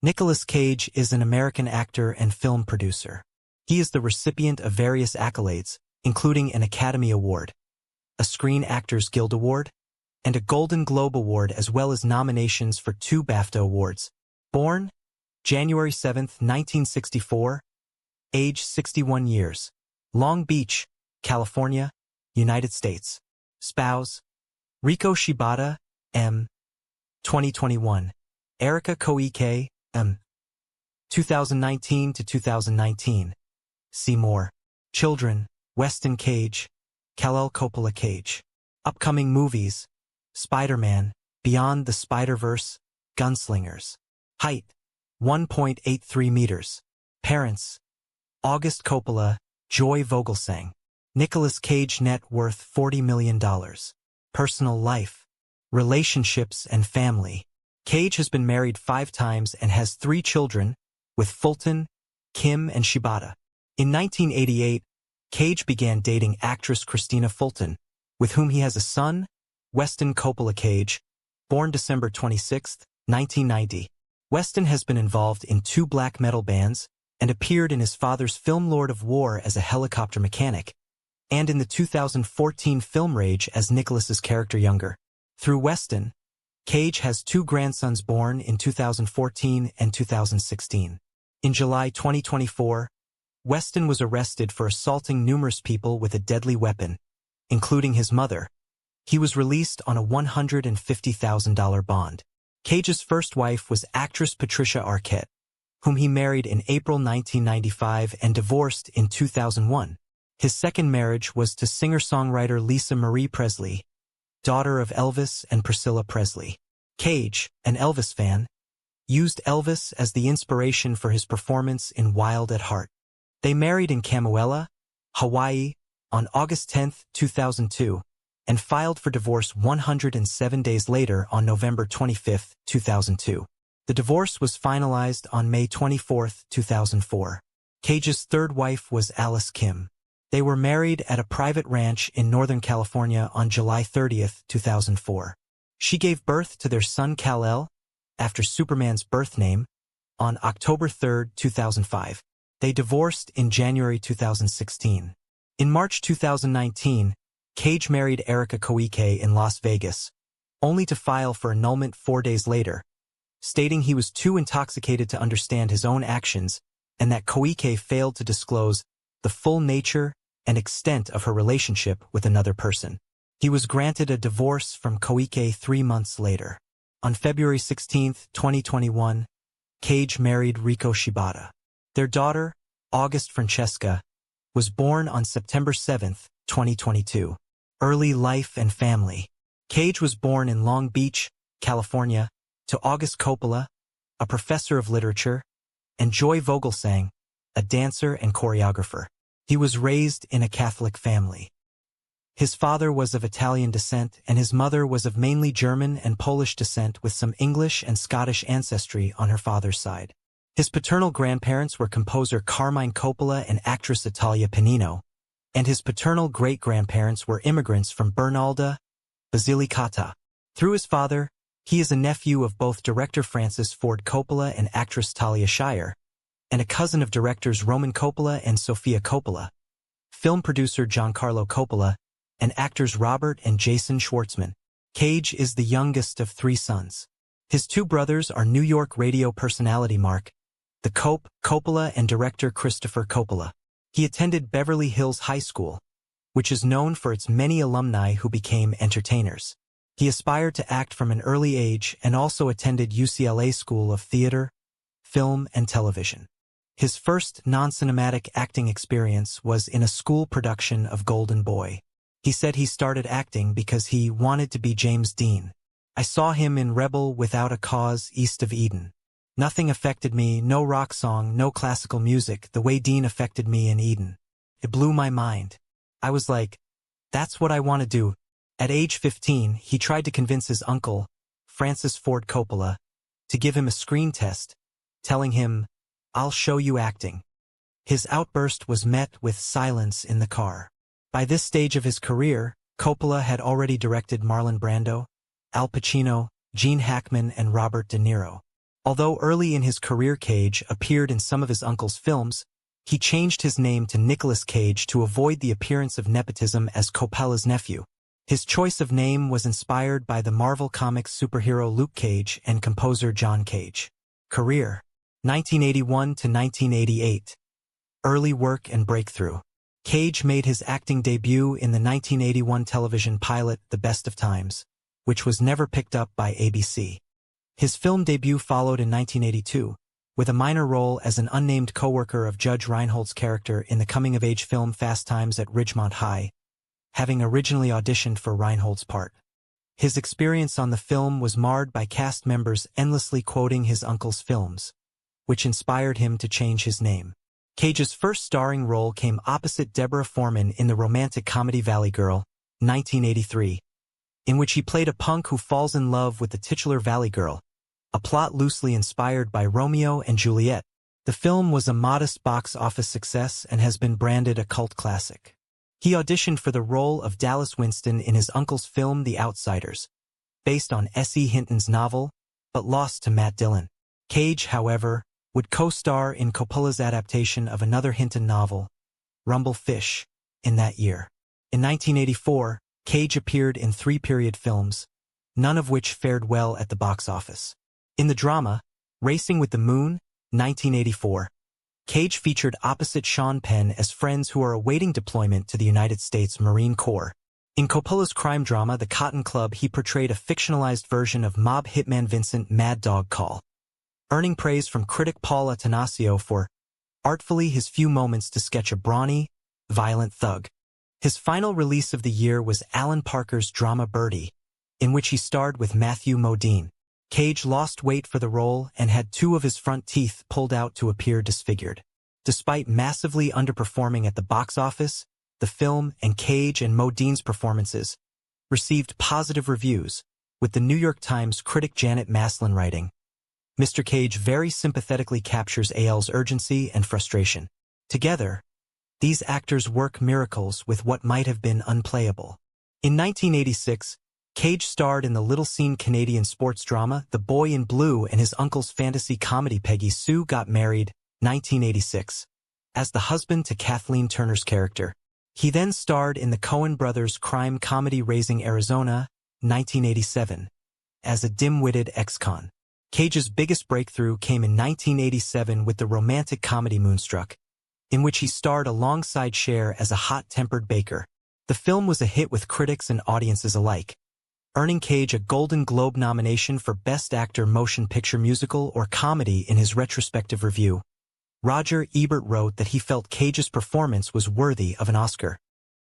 Nicolas Cage is an American actor and film producer. He is the recipient of various accolades, including an Academy Award, a Screen Actors Guild Award, and a Golden Globe Award, as well as nominations for 2 BAFTA Awards. Born January 7, 1964, age 61 years. Long Beach, California, United States. Spouse Riko Shibata, M. 2021. Erika Koike, M. 2019 to 2019. See more. Children: Weston Cage, Kal-El Coppola Cage. Upcoming movies: Spider-Man, Beyond the Spider-Verse, Gunslingers. Height: 1.83 meters. Parents: August Coppola, Joy Vogelsang. Nicolas Cage. Net worth $40 million. Personal life: relationships and family. Cage has been married 5 times and has 3 children, with Fulton, Kim and Shibata. In 1988, Cage began dating actress Christina Fulton, with whom he has a son, Weston Coppola Cage, born December 26, 1990. Weston has been involved in 2 black metal bands and appeared in his father's film Lord of War as a helicopter mechanic, and in the 2014 film Rage as Nicholas's character Younger. Through Weston, Cage has 2 grandsons born in 2014 and 2016. In July 2024, Weston was arrested for assaulting numerous people with a deadly weapon, including his mother. He was released on a $150,000 bond. Cage's first wife was actress Patricia Arquette, whom he married in April 1995 and divorced in 2001. His second marriage was to singer-songwriter Lisa Marie Presley, daughter of Elvis and Priscilla Presley. Cage, an Elvis fan, used Elvis as the inspiration for his performance in Wild at Heart. They married in Kamuela, Hawaii, on August 10, 2002, and filed for divorce 107 days later on November 25, 2002. The divorce was finalized on May 24, 2004. Cage's third wife was Alice Kim. They were married at a private ranch in Northern California on July 30, 2004. She gave birth to their son Kal-El, after Superman's birth name, on October 3, 2005. They divorced in January 2016. In March 2019, Cage married Erika Koike in Las Vegas, only to file for annulment 4 days later, stating he was too intoxicated to understand his own actions and that Koike failed to disclose the full nature and extent of her relationship with another person. He was granted a divorce from Koike 3 months later. On February 16, 2021, Cage married Riko Shibata. Their daughter, August Francesca, was born on September 7, 2022. Early life and family. Cage was born in Long Beach, California, to August Coppola, a professor of literature, and Joy Vogelsang, a dancer and choreographer. He was raised in a Catholic family. His father was of Italian descent and his mother was of mainly German and Polish descent with some English and Scottish ancestry on her father's side. His paternal grandparents were composer Carmine Coppola and actress Italia Pennino, and his paternal great-grandparents were immigrants from Bernalda, Basilicata. Through his father, he is a nephew of both director Francis Ford Coppola and actress Talia Shire, and a cousin of directors Roman Coppola and Sofia Coppola, film producer Giancarlo Coppola, and actors Robert and Jason Schwartzman. Cage is the youngest of 3 sons. His 2 brothers are New York radio personality Mark, the Coppola and director Christopher Coppola. He attended Beverly Hills High School, which is known for its many alumni who became entertainers. He aspired to act from an early age and also attended UCLA School of Theater, Film, and Television. His first non-cinematic acting experience was in a school production of Golden Boy. He said he started acting because he wanted to be James Dean. I saw him in Rebel Without a Cause, East of Eden. Nothing affected me, no rock song, no classical music, the way Dean affected me in Eden. It blew my mind. I was like, that's what I want to do. At age 15, he tried to convince his uncle, Francis Ford Coppola, to give him a screen test, telling him, "I'll show you acting." His outburst was met with silence in the car. By this stage of his career, Coppola had already directed Marlon Brando, Al Pacino, Gene Hackman, and Robert De Niro. Although early in his career Cage appeared in some of his uncle's films, he changed his name to Nicolas Cage to avoid the appearance of nepotism as Coppola's nephew. His choice of name was inspired by the Marvel Comics superhero Luke Cage and composer John Cage. Career: 1981 to 1988. Early work and breakthrough. Cage made his acting debut in the 1981 television pilot The Best of Times, which was never picked up by ABC. His film debut followed in 1982, with a minor role as an unnamed co-worker of Judge Reinhold's character in the coming-of-age film Fast Times at Ridgemont High, having originally auditioned for Reinhold's part. His experience on the film was marred by cast members endlessly quoting his uncle's films, which inspired him to change his name. Cage's first starring role came opposite Deborah Foreman in the romantic comedy Valley Girl, 1983, in which he played a punk who falls in love with the titular Valley Girl, a plot loosely inspired by Romeo and Juliet. The film was a modest box office success and has been branded a cult classic. He auditioned for the role of Dallas Winston in his uncle's film The Outsiders, based on S.E. Hinton's novel, but lost to Matt Dillon. Cage, however, would co-star in Coppola's adaptation of another Hinton novel, Rumble Fish, in that year. In 1984, Cage appeared in 3 period films, none of which fared well at the box office. In the drama, Racing with the Moon, 1984, Cage featured opposite Sean Penn as friends who are awaiting deployment to the United States Marine Corps. In Coppola's crime drama The Cotton Club, he portrayed a fictionalized version of mob hitman Vincent Mad Dog Call, earning praise from critic Paul Attanasio for, artfully, his few moments to sketch a brawny, violent thug. His final release of the year was Alan Parker's drama Birdie, in which he starred with Matthew Modine. Cage lost weight for the role and had 2 of his front teeth pulled out to appear disfigured. Despite massively underperforming at the box office, the film and Cage and Modine's performances received positive reviews, with the New York Times critic Janet Maslin writing, "Mr. Cage very sympathetically captures AL's urgency and frustration. Together, these actors work miracles with what might have been unplayable." In 1986, Cage starred in the little-seen Canadian sports drama The Boy in Blue and his uncle's fantasy comedy Peggy Sue Got Married, 1986, as the husband to Kathleen Turner's character. He then starred in the Coen brothers' crime comedy Raising Arizona, 1987, as a dim-witted ex-con. Cage's biggest breakthrough came in 1987 with the romantic comedy Moonstruck, in which he starred alongside Cher as a hot-tempered baker. The film was a hit with critics and audiences alike, earning Cage a Golden Globe nomination for Best Actor Motion Picture Musical or Comedy in his retrospective review. Roger Ebert wrote that he felt Cage's performance was worthy of an Oscar.